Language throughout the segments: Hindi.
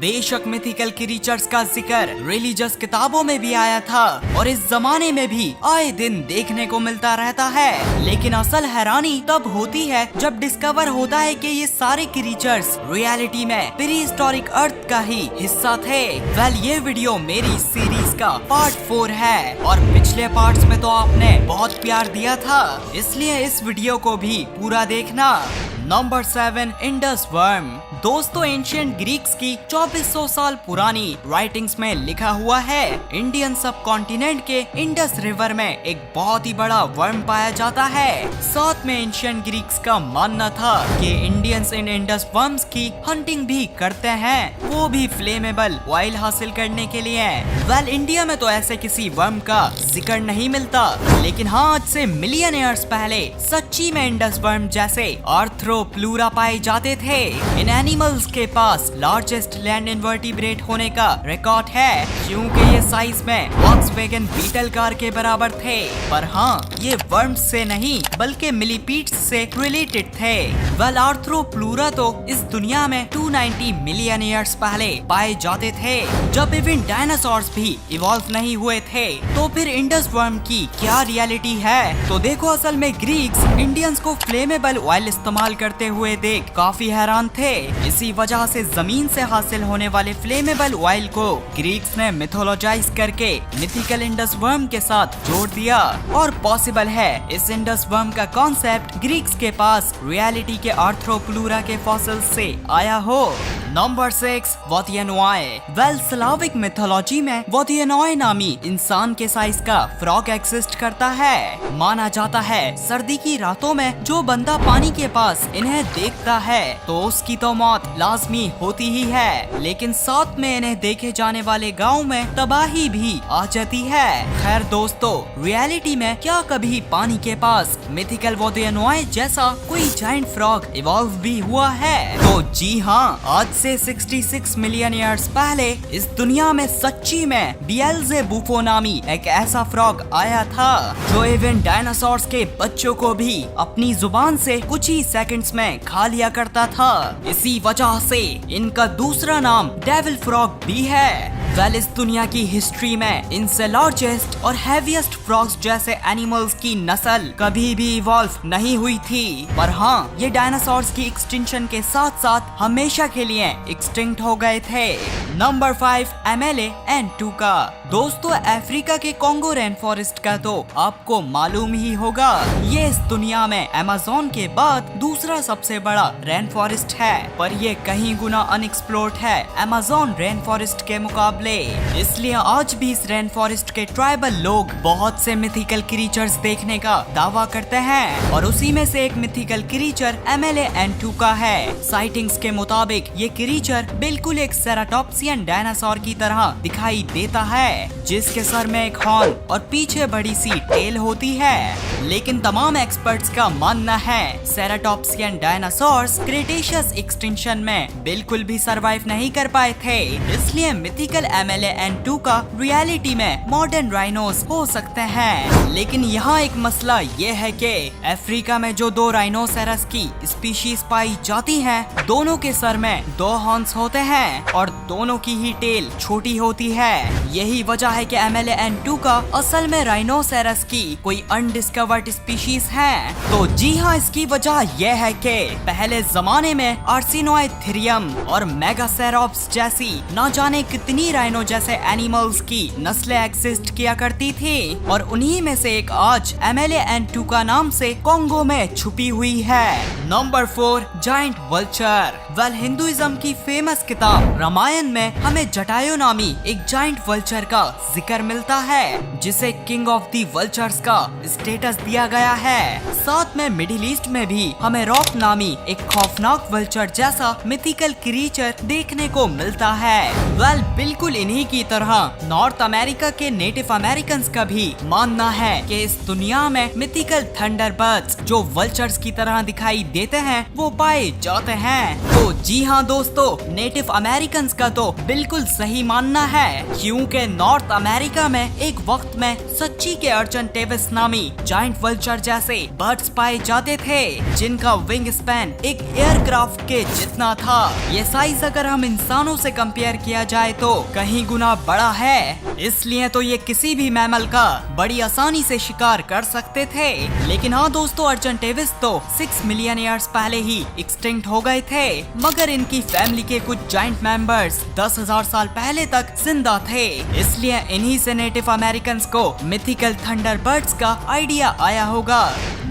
बेशक मिथिकल क्रीचर्स का जिक्र रिलीजियस किताबों में भी आया था और इस जमाने में भी आए दिन देखने को मिलता रहता है, लेकिन असल हैरानी तब होती है जब डिस्कवर होता है कि ये सारे क्रीचर्स रियलिटी में प्री हिस्टोरिक अर्थ का ही हिस्सा थे। ये वीडियो मेरी सीरीज का पार्ट 4 है और पिछले पार्ट्स में तो आपने बहुत प्यार दिया था, इसलिए इस वीडियो को भी पूरा देखना। Number 7, Indus worm. दोस्तों, एंशिएंट ग्रीक्स की 2400 साल पुरानी राइटिंग्स में लिखा हुआ है इंडियन सब कॉन्टिनेंट के इंडस रिवर में एक बहुत ही बड़ा वर्म पाया जाता है। साथ में एंशिएंट ग्रीक्स का मानना था कि इंडियंस इन इंडस वर्म्स की हंटिंग भी करते हैं, वो भी फ्लेमेबल ऑयल हासिल करने के लिए। इंडिया में तो ऐसे किसी वर्म का जिक्र नहीं मिलता, लेकिन हाँ, आज से मिलियन ईयर्स पहले सच्ची में इंडस वर्म जैसे आर्थ्रोप्लूरा पाए जाते थे। इन एनिमल्स के पास लार्जेस्ट लैंड इनवर्टिब्रेट होने का रिकॉर्ड है, क्योंकि ये साइज में वॉक्सवैगन बीटल कार के बराबर थे। पर हाँ, ये वर्म्स से नहीं बल्कि मिलीपीड्स से रिलेटेड थे। आर्थ्रोप्लूरा तो इस दुनिया में 290 मिलियन ईयर्स पहले पाए जाते थे, जब इवन डायनासोर्स भी इवॉल्व नहीं हुए थे। तो फिर इंडस वर्म की क्या रियलिटी है? तो देखो, असल में ग्रीक्स इंडियंस को फ्लेमेबल ऑयल इस्तेमाल करते हुए देख काफी हैरान थे। इसी वजह से जमीन से हासिल होने वाले फ्लेमेबल ऑयल को ग्रीक्स ने मिथोलॉजाइज करके मिथिकल इंडस वर्म के साथ जोड़ दिया। और पॉसिबल है इस इंडस वर्म का कॉन्सेप्ट ग्रीक्स के पास रियलिटी के आर्थ्रोप्लूरा के फॉसिल से आया हो। नंबर 6, वोथियनॉय। स्लाविक मिथोलॉजी में वोथियनॉय नामी इंसान के साइज का फ्रॉग एग्जिस्ट करता है। माना जाता है सर्दी की रातों में जो बंदा पानी के पास इन्हें देखता है तो उसकी तो मौत लाजमी होती ही है, लेकिन साथ में इन्हें देखे जाने वाले गांव में तबाही भी आ जाती है। खैर दोस्तों, रियलिटी में क्या कभी पानी के पास मिथिकल वोथियनॉय जैसा कोई जायंट फ्रॉग इवॉल्व भी हुआ है? तो जी हाँ, आज से 66 मिलियन ईयर्स पहले इस दुनिया में सच्ची में बिएल्ज़ेबूफो नामी एक ऐसा फ्रॉग आया था जो इवन डायनासोर्स के बच्चों को भी अपनी जुबान से कुछ ही सेकंड्स में खा लिया करता था। इसी वजह से इनका दूसरा नाम डेविल फ्रॉग भी है। इस दुनिया की हिस्ट्री में इनसे लार्जेस्ट और हैवीएस्ट फ्रॉग्स जैसे एनिमल्स की नस्ल कभी भी इवॉल्व नहीं हुई थी। पर हाँ, ये डायनासोर्स की एक्सटिंक्शन के साथ साथ हमेशा के लिए एक्सटिंक्ट हो गए थे। नंबर 5, एमेले-एंटूका। दोस्तों, अफ्रीका के कॉन्गो रेन फॉरेस्ट का तो आपको मालूम ही होगा। ये इस दुनिया में अमेज़न के बाद दूसरा सबसे बड़ा रेन फॉरेस्ट है, पर ये कहीं गुना अनएक्सप्लोर्ड है अमेज़न रेन फॉरेस्ट के मुकाबले। इसलिए आज भी इस रेन फॉरेस्ट के ट्राइबल लोग बहुत से मिथिकल क्रीचर्स देखने का दावा करते हैं, और उसी में से एक मिथिकल क्रीचर एमेले-एंटूका है। साइटिंग्स के मुताबिक ये क्रीचर बिल्कुल एक सेराटॉप्सियन डायनासोर की तरह दिखाई देता है, जिसके सर में एक हॉर्न और पीछे बड़ी सी टेल होती है। लेकिन तमाम एक्सपर्ट्स का मानना है सेराटॉप्सियन डायनासोर्स क्रेटेशियस एक्सटिंक्शन में बिल्कुल भी सरवाइव नहीं कर पाए थे। इसलिए मिथिकल एमेले-एंटूका रियलिटी में मॉडर्न राइनोस हो सकते हैं। लेकिन यहाँ एक मसला ये है कि अफ्रीका में जो 2 राइनोसेरस की स्पीशीज पाई जाती हैं, दोनों के सर में 2 हॉर्न्स होते हैं और दोनों की ही टेल छोटी होती है। यही वजह है कि एमेले-एंटूका असल में राइनोसेरस की कोई अनडिस्कवर्ड स्पीशीज है। तो जी हाँ, इसकी वजह यह है कि पहले जमाने में आर्सिनोइथेरियम और मेगासेरोप्स जैसी ना जाने कितनी राइनो जैसे एनिमल्स की नस्लें एग्जिस्ट किया करती थी, और उन्हीं में से एक आज एमेले-एंटूका नाम से कॉन्गो में छुपी हुई है। Number 4, giant vulture. हिंदुइज्म की फेमस किताब रामायण में हमें जटायु नामी एक जायंट वल्चर का जिक्र मिलता है, जिसे किंग ऑफ दी वल्चर्स का स्टेटस दिया गया है। साथ में मिडिल ईस्ट में भी हमें रॉक नामी एक खौफनाक वल्चर जैसा मिथिकल क्रीचर देखने को मिलता है। बिल्कुल इन्हीं की तरह नॉर्थ अमेरिका के नेटिव अमेरिकन्स का भी मानना है कि इस दुनिया में मिथिकल थंडरबर्ड्स जो वल्चर्स की तरह दिखाई देते हैं वो पाए जाते हैं। तो तो जी हाँ दोस्तों, नेटिव अमेरिकन का तो बिल्कुल सही मानना है, क्योंकि नॉर्थ अमेरिका में एक वक्त में सच्ची के अर्जेंटेविस नामी जायंट वल्चर जैसे बर्ड्स पाए जाते थे, जिनका विंग स्पैन एक एयरक्राफ्ट के जितना था। ये साइज अगर हम इंसानों से कंपेयर किया जाए तो कहीं गुना बड़ा है, इसलिए तो ये किसी भी मैमल का बड़ी आसानी से शिकार कर सकते थे। लेकिन हाँ दोस्तों, अर्जेंटेविस तो 6 मिलियन ईयर्स पहले ही एक्सटिंक्ट हो गए थे, मगर इनकी फैमिली के कुछ जायंट मेंबर्स 10,000 साल पहले तक जिंदा थे। इसलिए इन्हीं से नेटिव अमेरिकन को मिथिकल थंडरबर्ड्स का आइडिया आया होगा।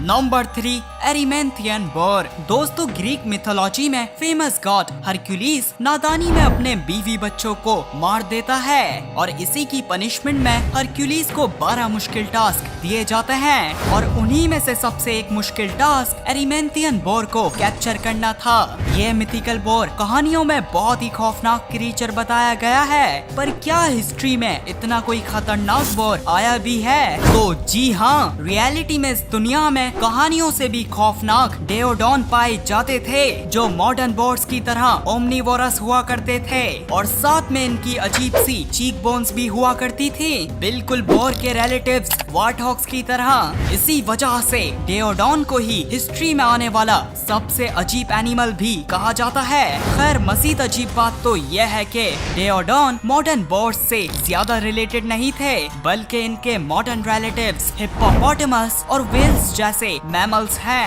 Number 3, Erymanthian boar. दोस्तों, ग्रीक मिथोलॉजी में फेमस गॉड हरक्यूलिस नादानी में अपने बीवी बच्चों को मार देता है और इसी की पनिशमेंट में हरक्यूलिस को 12 मुश्किल टास्क दिए जाते हैं और उन्हीं में से सबसे एक मुश्किल टास्क एरिमेंथियन बोर को कैप्चर करना था। ये मिथिकल बोर कहानियों में बहुत ही खौफनाक क्रीचर बताया गया है, पर क्या हिस्ट्री में इतना कोई खतरनाक बोर आया भी है? तो जी हाँ, रियलिटी में इस दुनिया में कहानियों से भी खौफनाक डेओडॉन पाए जाते थे, जो मॉडर्न बोर्स की तरह ओमनीवोरस हुआ करते थे और साथ में इनकी अजीब सी चीक बोन्स भी हुआ करती थी, बिल्कुल बोर के रिलेटिव्स वार्टहॉग्स की तरह। इसी वजह से डेओडॉन को ही हिस्ट्री में आने वाला सबसे अजीब एनिमल भी कहा जाता है। खैर, मजीद अजीब बात तो यह है कि डेओडॉन मॉडर्न बोर्स से ज्यादा रिलेटेड नहीं थे, बल्कि इनके मॉडर्न रिलेटिव्स हिप्पोपोटामस और व्हेल्स जैसे मैमल्स हैं।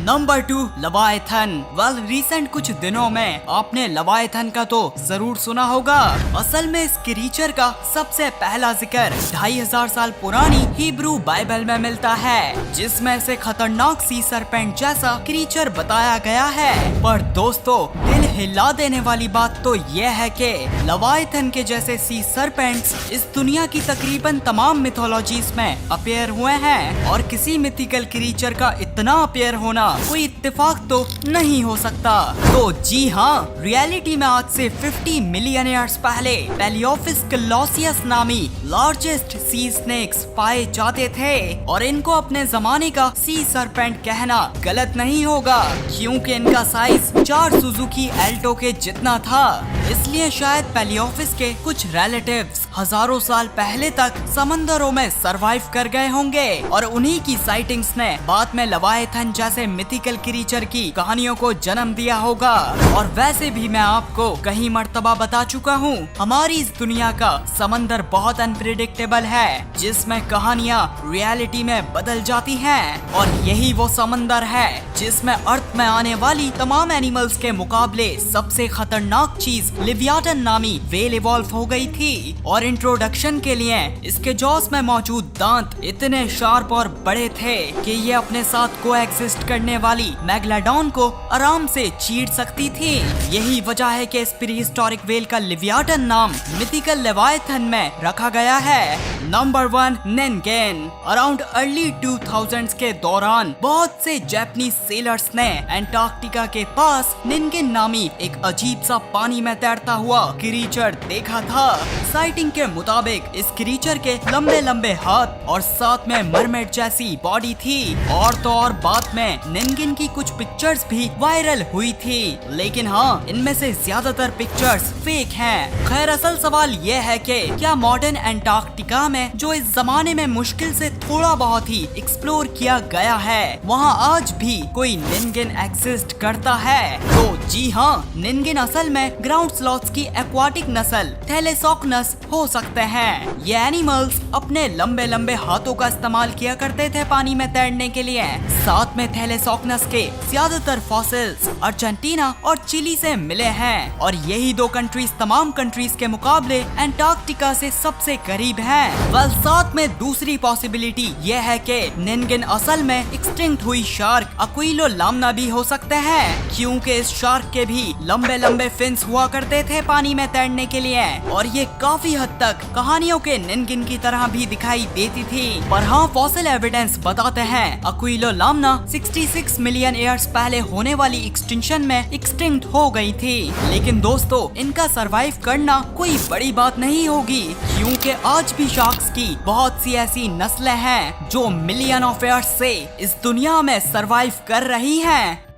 नंबर 2, लवायथन। वेल, रिसेंट कुछ दिनों में आपने लवायथन का तो जरूर सुना होगा। असल में इस क्रीचर का सबसे पहला जिक्र 2500 साल पुरानी हिब्रू बाइबल में मिलता है, जिसमें से खतरनाक सी सरपेंट जैसा क्रीचर बताया गया है। पर दोस्तों, दिल हिला देने वाली बात तो यह है कि लवायथन के जैसे सी सरपेंट्स इस दुनिया की तकरीबन तमाम मिथोलॉजीज में अपीयर हुए हैं और किसी मिथिकल क्रीचर का इतना अपीयर होना कोई इत्तेफाक तो नहीं हो सकता। तो जी हाँ, रियलिटी में आज से 50 मिलियन ईयर्स पहले पेलियोफिस कलोसियस नामी लार्जेस्ट सी स्नेक्स पाए जाते थे और इनको अपने जमाने का सी सरपेंट कहना गलत नहीं होगा, क्योंकि इनका साइज 4 सुजुकी एल्टो के जितना था। इसलिए शायद पेलियोफिस के कुछ रिलेटिव्स हजारों साल पहले तक समंदरों में सरवाइव कर गए होंगे और उन्हीं की साइटिंग्स ने बाद में लवायथन जैसे मिथिकल क्रीचर की कहानियों को जन्म दिया होगा। और वैसे भी मैं आपको कई मर्तबा बता चुका हूँ, हमारी इस दुनिया का समंदर बहुत अनप्रिडिक्टेबल है, जिसमें कहानियाँ रियलिटी में बदल जाती हैं और यही वो समंदर है जिसमें अर्थ में आने वाली तमाम एनिमल्स के मुकाबले सबसे खतरनाक चीज लिवियाटन नामी व्हेल इवॉल्व हो गई थी। और इंट्रोडक्शन के लिए इसके जॉस में मौजूद दांत इतने शार्प और बड़े थे कि ये अपने साथ कोएग्जिस्ट करने वाली मैग्लाडॉन को आराम से चीर सकती थी। यही वजह है कि इस प्रीहिस्टोरिक व्हेल का लिवियाटन नाम मिथिकल लेवायथन में रखा गया है। नंबर 1, निन्गेन। अराउंड अर्ली 2000s के दौरान बहुत से जापानीज सेलर्स ने एंटार्क्टिका के पास निन्गेन नामी एक अजीब सा पानी में तैरता हुआ क्रीचर देखा था। साइटिंग के मुताबिक इस क्रीचर के लंबे लंबे हाथ और साथ में मरमेड जैसी बॉडी थी और तो और बाद में निन्गेन की कुछ पिक्चर्स भी वायरल हुई थी, लेकिन हाँ, इनमें से ज्यादातर पिक्चर्स फेक हैं। खैर, असल सवाल ये है कि क्या मॉडर्न एंटार्क्टिका में, जो इस जमाने में मुश्किल से थोड़ा बहुत ही एक्सप्लोर किया गया है, वहाँ आज भी कोई निन्गेन एग्जिस्ट करता है? तो जी हाँ, निन्गेन असल में ग्राउंड स्लॉथ्स की एक्वाटिक नस्ल थैलेसॉक्नस हो सकते हैं। ये एनिमल्स अपने लंबे लंबे हाथों का इस्तेमाल किया करते थे पानी में तैरने के लिए। साथ में थैलेसॉक्नस के ज्यादातर फॉसिल्स अर्जेंटीना और चिली से मिले हैं और यही दो कंट्रीज तमाम कंट्रीज के मुकाबले एंटार्क्टिका से सबसे करीब हैं। वेल, साथ में दूसरी पॉसिबिलिटी ये है कि निन्गेन असल में एक्सटिंक्ट हुई शार्क अक्विलो लामना भी हो सकते हैं, क्योंकि इस शार्क के भी लंबे लंबे फिन्स हुआ करते थे पानी में तैरने के लिए और ये काफी हद तक कहानियों के निन्गेन की तरह भी दिखाई देती थी। पर हाँ, फॉसिल एविडेंस बताते हैं अक्विलो लामना 66 मिलियन ईयर्स पहले होने वाली एक्सटिंक्शन में एक्सटिंक्ट हो गई थी। लेकिन दोस्तों, इनका सरवाइव करना कोई बड़ी बात नहीं होगी, क्योंकि आज भी शार्क्स की बहुत सी ऐसी नस्लें हैं जो मिलियन ऑफ ईयर्स से इस दुनिया में सरवाइव कर रही हैं।